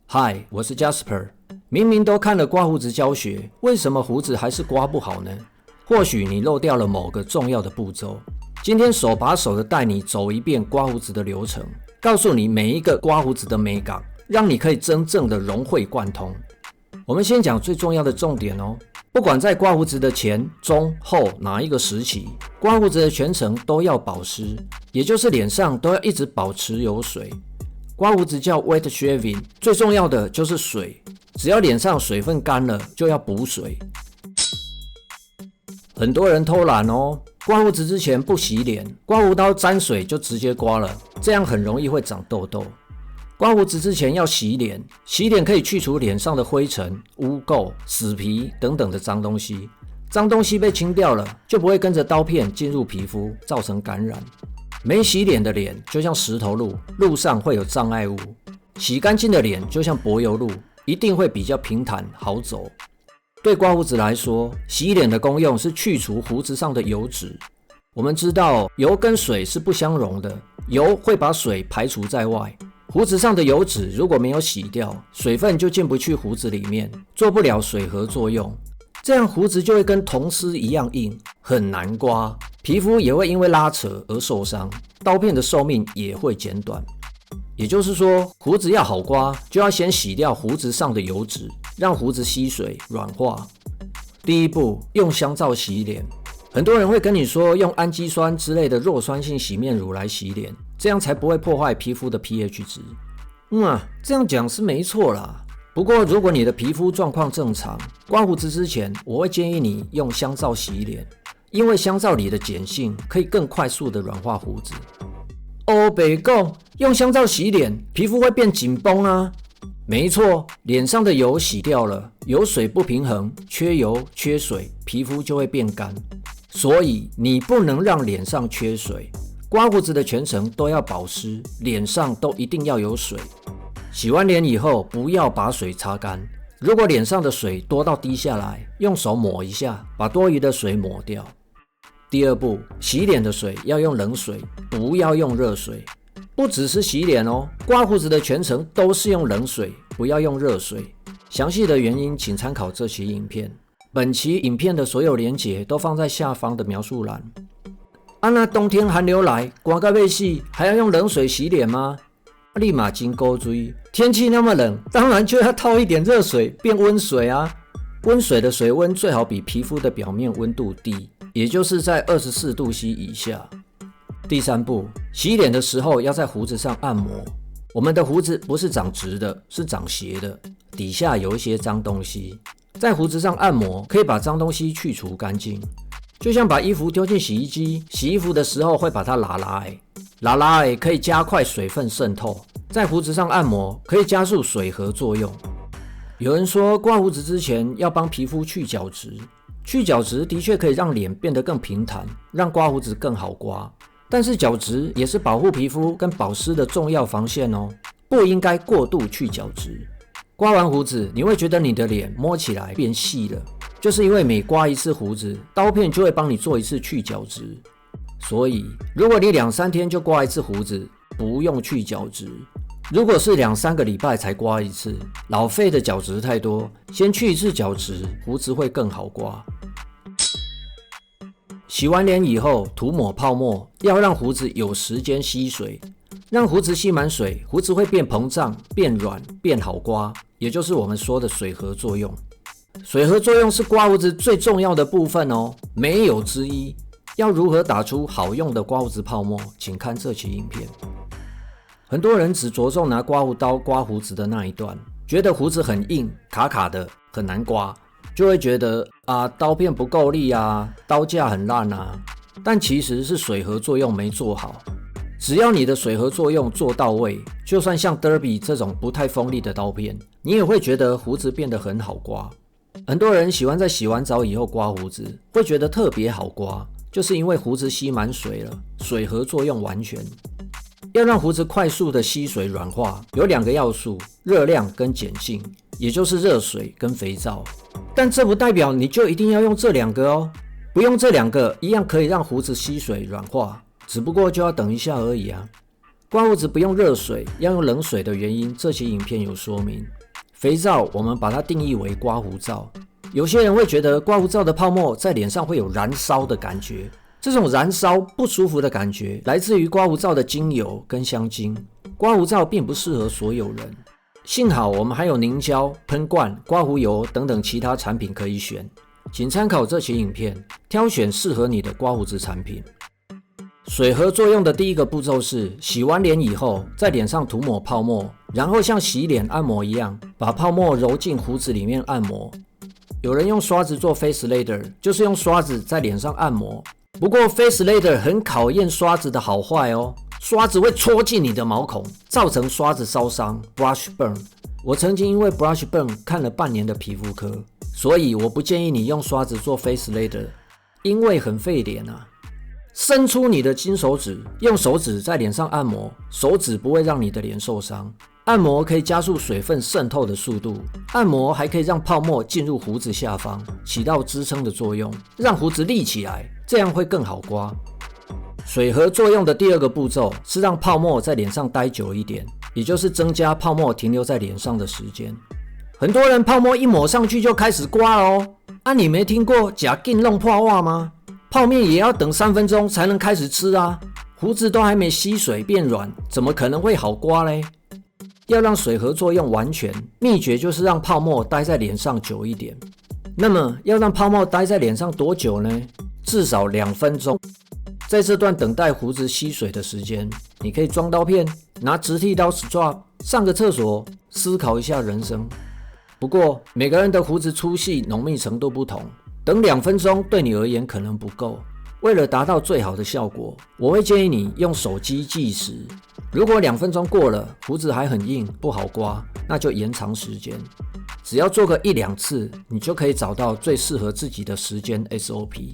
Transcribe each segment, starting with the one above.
嗨，我是 Jasper。明明都看了刮胡子教学，为什么胡子还是刮不好呢？或许你漏掉了某个重要的步骤。今天手把手的带你走一遍刮胡子的流程，告诉你每一个刮胡子的美感，让你可以真正的融会贯通。我们先讲最重要的重点哦。不管在刮胡子的前、中、后哪一个时期，刮胡子的全程都要保湿，也就是脸上都要一直保持有水。刮胡子叫 wet shaving， 最重要的就是水，只要脸上水分干了，就要补水。很多人偷懒哦，刮胡子之前不洗脸，刮胡刀沾水就直接刮了，这样很容易会长痘痘。刮胡子之前要洗脸，洗脸可以去除脸上的灰尘、污垢、死皮等等的脏东西，脏东西被清掉了，就不会跟着刀片进入皮肤，造成感染。没洗脸的脸就像石头路，路上会有障碍物；洗干净的脸就像柏油路，一定会比较平坦好走。对刮胡子来说，洗脸的功用是去除胡子上的油脂。我们知道油跟水是不相容的，油会把水排除在外，胡子上的油脂如果没有洗掉，水分就进不去胡子里面，做不了水合作用，这样胡子就会跟铜丝一样硬，很难刮，皮肤也会因为拉扯而受伤，刀片的寿命也会减短。也就是说，胡子要好刮，就要先洗掉胡子上的油脂，让胡子吸水软化。第一步，用香皂洗脸。很多人会跟你说用氨基酸之类的弱酸性洗面乳来洗脸，这样才不会破坏皮肤的 pH 值。这样讲是没错啦。不过如果你的皮肤状况正常，刮胡子之前我会建议你用香皂洗脸，因为香皂里的碱性可以更快速的软化胡子。北讲用香皂洗脸，皮肤会变紧绷啊。没错，脸上的油洗掉了，油水不平衡，缺油缺水，皮肤就会变干。所以你不能让脸上缺水，刮胡子的全程都要保湿，脸上都一定要有水。洗完脸以后，不要把水擦干，如果脸上的水多到滴下来，用手抹一下，把多余的水抹掉。第二步，洗脸的水要用冷水，不要用热水。不只是洗脸哦，刮胡子的全程都是用冷水，不要用热水。详细的原因请参考这期影片。本期影片的所有连结都放在下方的描述栏。那冬天寒流来，刮到要死，还要用冷水洗脸吗？立马金钩锥，天气那么冷，当然就要套一点热水变温水啊。温水的水温最好比皮肤的表面温度低，也就是在24度C 以下。第三步，洗脸的时候要在胡子上按摩。我们的胡子不是长直的，是长斜的，底下有一些脏东西，在胡子上按摩可以把脏东西去除干净，就像把衣服丢进洗衣机，洗衣服的时候会把它拉拉可以加快水分渗透，在胡子上按摩可以加速水合作用。有人说刮胡子之前要帮皮肤去角质，去角质的确可以让脸变得更平坦，让刮胡子更好刮，但是角质也是保护皮肤跟保湿的重要防线哦，不应该过度去角质。刮完胡子，你会觉得你的脸摸起来变细了，就是因为每刮一次胡子，刀片就会帮你做一次去角质。所以，如果你2-3天就刮一次胡子，不用去角质。如果是2-3个礼拜才刮一次，老废的角质太多，先去一次角质，胡子会更好刮。洗完脸以后，涂抹泡沫，要让胡子有时间吸水，让胡子吸满水，胡子会变膨胀、变软、变好刮，也就是我们说的水合作用。水合作用是刮胡子最重要的部分哦，没有之一。要如何打出好用的刮胡子泡沫，请看这期影片。很多人只着重拿刮胡刀刮胡子的那一段，觉得胡子很硬、卡卡的，很难刮，就会觉得刀片不够力啊，刀架很烂啊。但其实是水合作用没做好。只要你的水合作用做到位，就算像 Derby 这种不太锋利的刀片，你也会觉得胡子变得很好刮。很多人喜欢在洗完澡以后刮胡子，会觉得特别好刮，就是因为胡子吸满水了，水合作用完全。要让胡子快速的吸水软化，有2个要素，热量跟碱性，也就是热水跟肥皂。但这不代表你就一定要用这2个哦，不用这2个一样可以让胡子吸水软化，只不过就要等一下而已啊。刮胡子不用热水，要用冷水的原因，这期影片有说明。肥皂我们把它定义为刮胡皂。有些人会觉得刮胡皂的泡沫在脸上会有燃烧的感觉，这种燃烧不舒服的感觉来自于刮胡皂的精油跟香精。刮胡皂并不适合所有人，幸好我们还有凝胶、喷罐、刮胡油等等其他产品可以选，请参考这期影片，挑选适合你的刮胡子产品。水合作用的第一个步骤是洗完脸以后，在脸上涂抹泡沫，然后像洗脸按摩一样，把泡沫揉进胡子里面按摩。有人用刷子做 face laser， 就是用刷子在脸上按摩。不过 face laser 很考验刷子的好坏哦，刷子会戳进你的毛孔，造成刷子烧伤 brush burn。我曾经因为 brush burn 看了半年的皮肤科，所以我不建议你用刷子做 face laser， 因为很费脸啊。伸出你的金手指，用手指在脸上按摩，手指不会让你的脸受伤。按摩可以加速水分渗透的速度，按摩还可以让泡沫进入胡子下方，起到支撑的作用，让胡子立起来，这样会更好刮。水合作用的第二个步骤是让泡沫在脸上待久一点，也就是增加泡沫停留在脸上的时间。很多人泡沫一抹上去就开始刮了哦，你没听过吃紧弄破碗吗？泡面也要等3分钟才能开始吃啊，胡子都还没吸水变软，怎么可能会好刮嘞？要让水合作用完全，秘诀就是让泡沫待在脸上久一点。那么要让泡沫待在脸上多久呢？至少2分钟。在这段等待胡子吸水的时间，你可以装刀片，拿直剃刀 strap， 上个厕所，思考一下人生。不过每个人的胡子粗细浓密程度不同，等2分钟对你而言可能不够。为了达到最好的效果，我会建议你用手机计时。如果2分钟过了，胡子还很硬，不好刮，那就延长时间。只要做个1-2次，你就可以找到最适合自己的时间 SOP。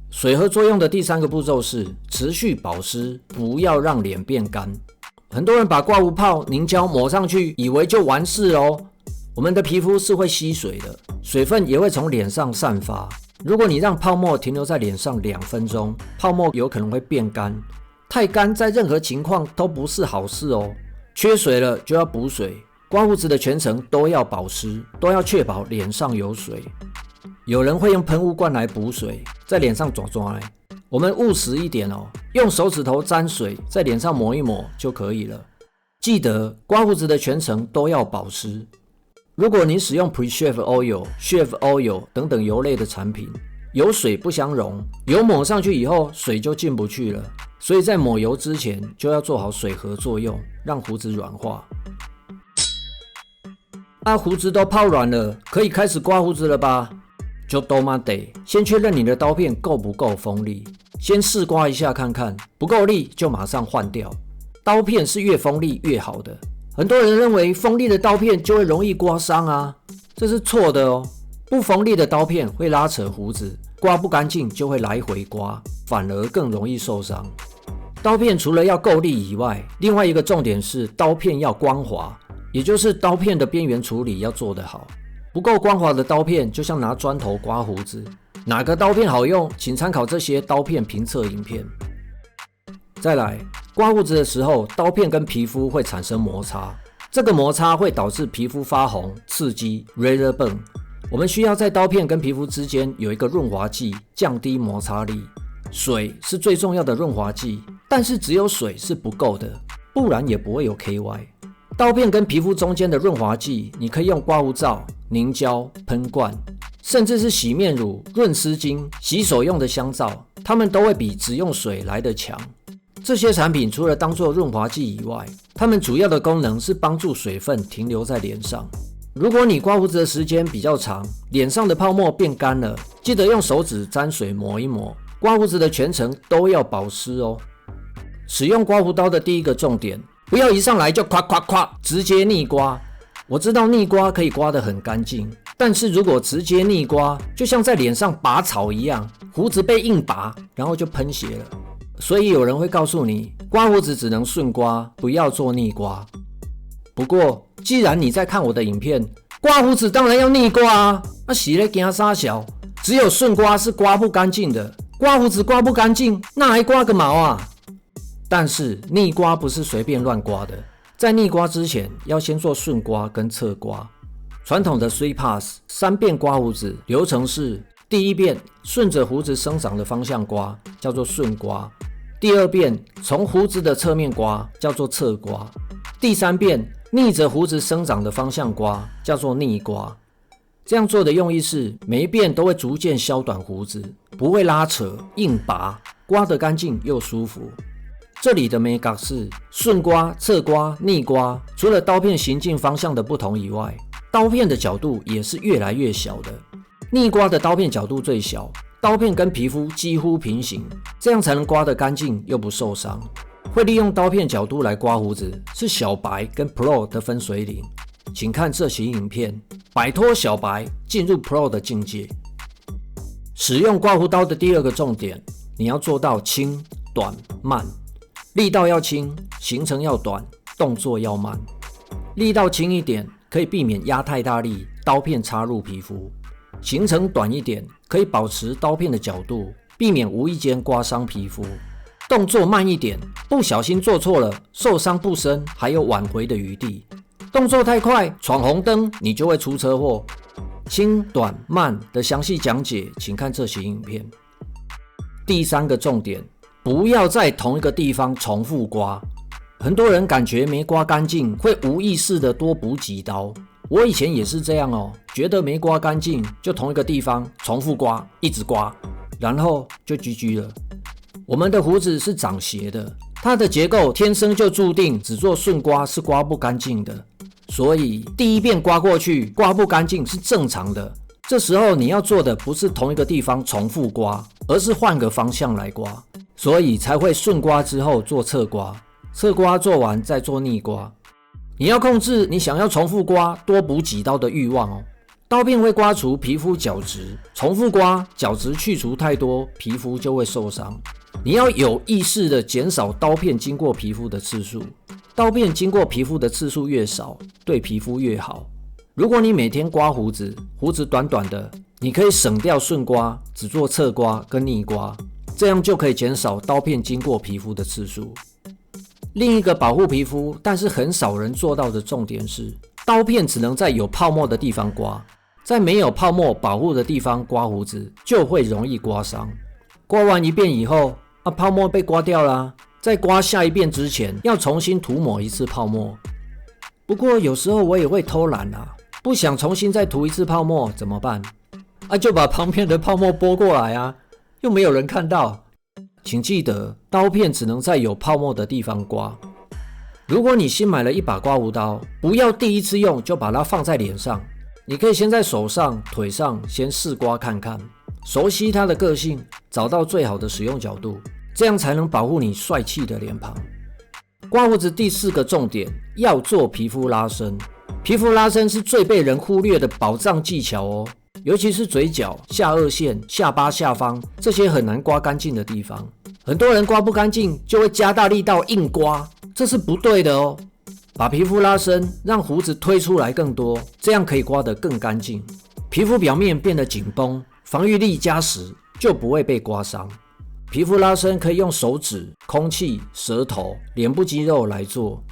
水合作用的第3个步骤是持续保湿，不要让脸变干。很多人把刮胡泡、凝胶抹上去，以为就完事哦。我们的皮肤是会吸水的，水分也会从脸上散发。如果你让泡沫停留在脸上2分钟，泡沫有可能会变干。太干在任何情况都不是好事哦。缺水了就要补水，刮胡子的全程都要保湿，都要确保脸上有水。有人会用喷雾罐来补水，在脸上抓抓来。我们务实一点哦，用手指头沾水在脸上抹一抹就可以了。记得刮胡子的全程都要保湿。如果你使用 pre-shave oil、shave oil 等等油类的产品，油水不相容，油抹上去以后水就进不去了，所以在抹油之前就要做好水合作用，让胡子软化。胡子都泡软了，可以开始刮胡子了吧？就都嘛得，先确认你的刀片够不够锋利，先试刮一下看看，不够力就马上换掉。刀片是越锋利越好的。很多人认为锋利的刀片就会容易刮伤啊，这是错的哦。不锋利的刀片会拉扯胡子，刮不干净就会来回刮，反而更容易受伤。刀片除了要够力以外，另外一个重点是刀片要光滑，也就是刀片的边缘处理要做得好。不够光滑的刀片就像拿砖头刮胡子。哪个刀片好用，请参考这些刀片评测影片。再来，刮胡子的时候，刀片跟皮肤会产生摩擦，这个摩擦会导致皮肤发红、刺激 razor burn。我们需要在刀片跟皮肤之间有一个润滑剂，降低摩擦力。水是最重要的润滑剂，但是只有水是不够的，不然也不会有 KY。刀片跟皮肤中间的润滑剂，你可以用刮胡皂、凝胶、喷罐，甚至是洗面乳、润湿巾、洗手用的香皂，它们都会比只用水来得强。这些产品除了当作润滑剂以外，它们主要的功能是帮助水分停留在脸上。如果你刮胡子的时间比较长，脸上的泡沫变干了，记得用手指沾水抹一抹，刮胡子的全程都要保湿哦。使用刮胡刀的第一个重点，不要一上来就夸夸夸直接逆刮。我知道逆刮可以刮得很干净，但是如果直接逆刮，就像在脸上拔草一样，胡子被硬拔，然后就喷血了。所以有人会告诉你，刮胡子只能顺刮，不要做逆刮。不过既然你在看我的影片，刮胡子当然要逆刮啊，那是在怕三小，只有顺刮是刮不干净的，刮胡子刮不干净，那还刮个毛啊？但是逆刮不是随便乱刮的，在逆刮之前要先做顺刮跟侧刮。传统的 3 pass 3遍刮胡子流程是：第一遍顺着胡子生长的方向刮，叫做顺刮；第二遍从胡子的侧面刮，叫做侧刮；第三遍逆着胡子生长的方向刮，叫做逆刮。这样做的用意是，每一遍都会逐渐削短胡子，不会拉扯硬拔，刮得干净又舒服。这里的美感是顺刮、侧刮、逆刮，除了刀片行进方向的不同以外，刀片的角度也是越来越小的。逆刮的刀片角度最小，刀片跟皮肤几乎平行，这样才能刮得干净又不受伤。会利用刀片角度来刮胡子是小白跟 Pro 的分水岭，请看这期影片，摆脱小白进入 Pro 的境界。使用刮胡刀的第二个重点，你要做到轻、短、慢。力道要轻，行程要短，动作要慢。力道轻一点，可以避免压太大力，刀片插入皮肤；行程短一点，可以保持刀片的角度，避免无意间刮伤皮肤。动作慢一点，不小心做错了，受伤不深，还有挽回的余地。动作太快，闯红灯，你就会出车祸。轻、短、慢的详细讲解，请看这期影片。第三个重点，不要在同一个地方重复刮。很多人感觉没刮干净，会无意识的多补几刀。我以前也是这样哦，觉得没刮干净，就同一个地方重复刮，一直刮，然后就 GG 了。我们的胡子是长斜的，它的结构天生就注定只做顺刮是刮不干净的，所以第一遍刮过去刮不干净是正常的。这时候你要做的不是同一个地方重复刮，而是换个方向来刮，所以才会顺刮之后做侧刮，侧刮做完再做逆刮。你要控制你想要重复刮多补几刀的欲望哦。刀片会刮除皮肤角质，重复刮角质去除太多，皮肤就会受伤。你要有意识的减少刀片经过皮肤的次数，刀片经过皮肤的次数越少，对皮肤越好。如果你每天刮胡子，胡子短短的，你可以省掉顺刮，只做侧刮跟逆刮，这样就可以减少刀片经过皮肤的次数。另一个保护皮肤，但是很少人做到的重点是，刀片只能在有泡沫的地方刮，在没有泡沫保护的地方刮胡子，就会容易刮伤。刮完一遍以后，泡沫被刮掉啦，在刮下一遍之前，要重新涂抹一次泡沫。不过有时候我也会偷懒啊，不想重新再涂一次泡沫怎么办？就把旁边的泡沫拨过来啊，又没有人看到。请记得，刀片只能在有泡沫的地方刮。如果你新买了一把刮胡刀，不要第一次用就把它放在脸上，你可以先在手上、腿上先试刮看看，熟悉它的个性，找到最好的使用角度，这样才能保护你帅气的脸庞。刮胡子第四个重点，要做皮肤拉伸。皮肤拉伸是最被人忽略的保障技巧哦，尤其是嘴角、下颚线、下巴下方这些很难刮干净的地方，很多人刮不干净就会加大力道硬刮，这是不对的哦。把皮肤拉伸，让胡子推出来更多，这样可以刮得更干净，皮肤表面变得紧绷，防御力加10，就不会被刮伤。皮肤拉伸可以用手指、空气、舌头、脸部肌肉来做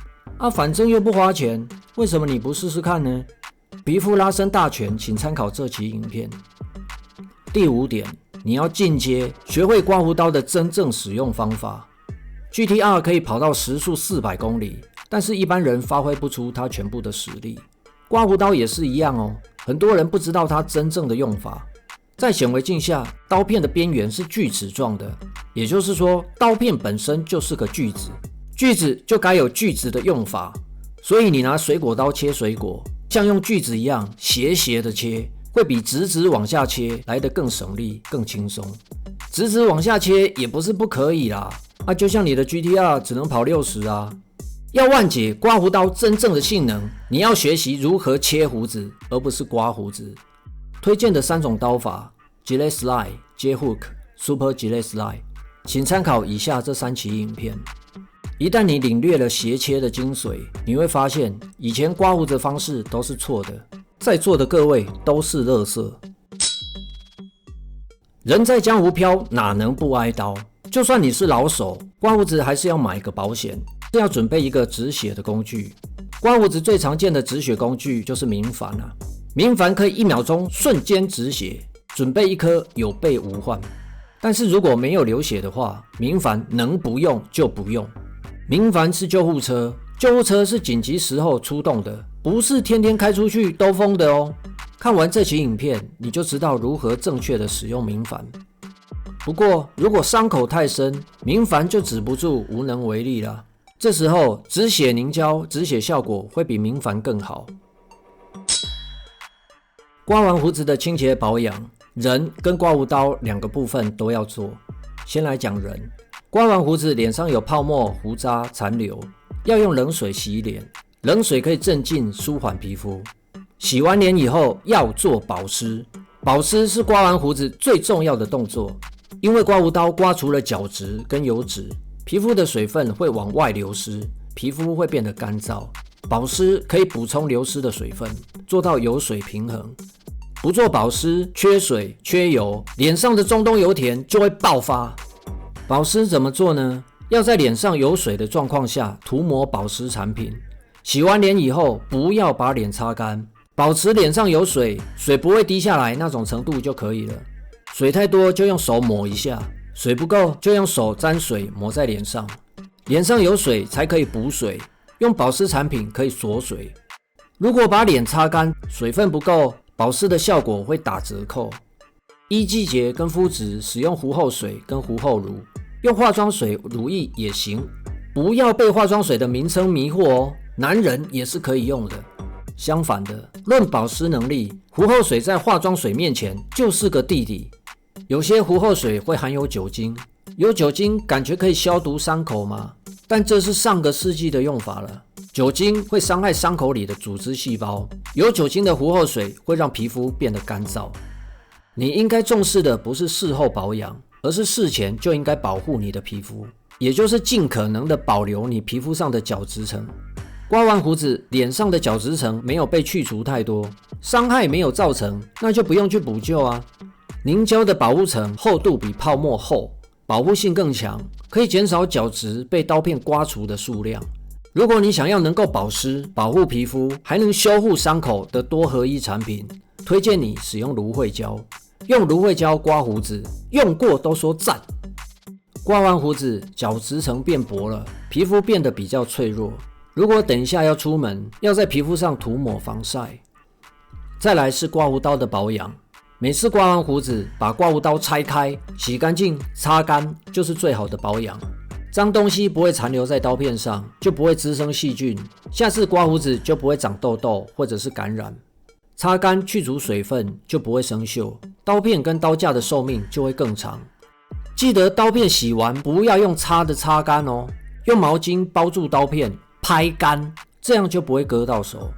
反正又不花钱，为什么你不试试看呢？皮肤拉伸大全，请参考这期影片。第5点，你要进阶，学会刮胡刀的真正使用方法。GTR 可以跑到时速400公里，但是一般人发挥不出它全部的实力。刮胡刀也是一样哦，很多人不知道它真正的用法。在显微镜下，刀片的边缘是锯齿状的，也就是说，刀片本身就是个锯子，锯子就该有锯子的用法。所以你拿水果刀切水果，像用锯子一样斜斜的切，会比直直往下切来得更省力、更轻松。直直往下切也不是不可以啦，就像你的 GTR 只能跑60啊。要万解刮胡刀真正的性能，你要学习如何切胡子，而不是刮胡子。推荐的3种刀法 Gillette Slide、J-Hook、Super Gillette Slide， 请参考以下这3期影片。一旦你领略了斜切的精髓，你会发现以前刮胡子的方式都是错的，在座的各位都是垃圾。人在江湖飘，哪能不挨刀？就算你是老手，刮胡子还是要买个保险，是要准备一个止血的工具。刮胡子最常见的止血工具就是明矾啊，明矾可以1秒钟瞬间止血，准备一颗有备无患。但是如果没有流血的话，明矾能不用就不用。明矾是救护车，救护车是紧急时候出动的，不是天天开出去兜风的哦。看完这期影片，你就知道如何正确的使用明矾。不过，如果伤口太深，明矾就止不住，无能为力了。这时候，止血凝胶止血效果会比明矾更好。刮完胡子的清洁保养，人跟刮胡刀2个部分都要做。先来讲人，刮完胡子脸上有泡沫、胡渣、残留，要用冷水洗脸，冷水可以镇静舒缓皮肤。洗完脸以后要做保湿，保湿是刮完胡子最重要的动作，因为刮胡刀刮除了角质跟油脂，皮肤的水分会往外流失，皮肤会变得干燥。保湿可以补充流失的水分，做到油水平衡。不做保湿，缺水缺油，脸上的中东油田就会爆发。保湿怎么做呢？要在脸上有水的状况下涂抹保湿产品。洗完脸以后，不要把脸擦干，保持脸上有水，水不会滴下来那种程度就可以了。水太多就用手抹一下，水不够就用手沾水抹在脸上。脸上有水才可以补水，用保湿产品可以锁水。如果把脸擦干，水分不够，保湿的效果会打折扣。依季节跟肤质使用糊后水跟糊后乳，用化妆水乳液也行。不要被化妆水的名称迷惑哦，男人也是可以用的。相反的，论保湿能力，糊后水在化妆水面前就是个弟弟。有些糊后水会含有酒精，有酒精感觉可以消毒伤口吗？但这是上个世纪的用法了。酒精会伤害伤口里的组织细胞，有酒精的糊后水会让皮肤变得干燥。你应该重视的不是事后保养，而是事前就应该保护你的皮肤，也就是尽可能的保留你皮肤上的角质层。刮完胡子，脸上的角质层没有被去除太多，伤害没有造成，那就不用去补救啊。凝胶的保护层厚度比泡沫厚，保护性更强，可以减少角质被刀片刮除的数量。如果你想要能够保湿、保护皮肤，还能修护伤口的多合一产品，推荐你使用芦荟胶。用芦荟胶刮胡子，用过都说赞。刮完胡子，角质层变薄了，皮肤变得比较脆弱。如果等一下要出门，要在皮肤上涂抹防晒。再来是刮胡刀的保养，每次刮完胡子，把刮胡刀拆开，洗干净、擦干，就是最好的保养。脏东西不会残留在刀片上，就不会滋生细菌，下次刮胡子就不会长痘痘或者是感染。擦干去除水分，就不会生锈，刀片跟刀架的寿命就会更长。记得刀片洗完不要用擦的擦干哦，用毛巾包住刀片，拍干，这样就不会割到手。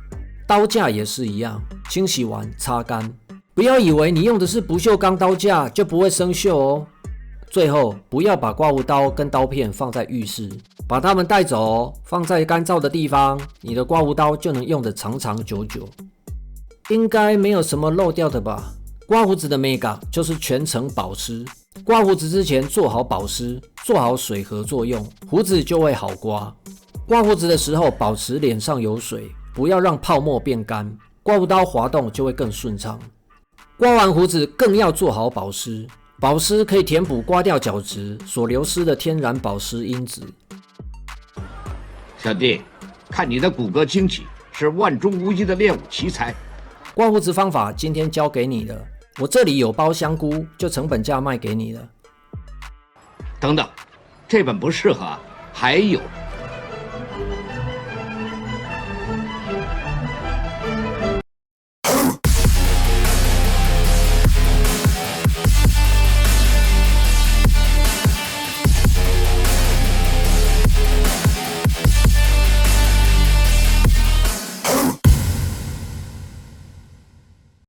刀架也是一样，清洗完擦干。不要以为你用的是不锈钢刀架就不会生锈哦。最后，不要把刮胡刀跟刀片放在浴室，把它们带走哦，放在干燥的地方，你的刮胡刀就能用得长长久久。应该没有什么漏掉的吧？刮胡子的 mega 就是全程保湿。刮胡子之前做好保湿，做好水合作用，胡子就会好刮。刮胡子的时候保持脸上有水，不要让泡沫变干，刮胡刀滑动就会更顺畅。刮完胡子更要做好保湿，保湿可以填补刮掉角质所流失的天然保湿因子。小弟，看你的骨骼惊奇，是万中无一的练武奇才。刮胡子方法今天教给你了，我这里有包香菇，就成本价卖给你了。等等，这本不适合，还有。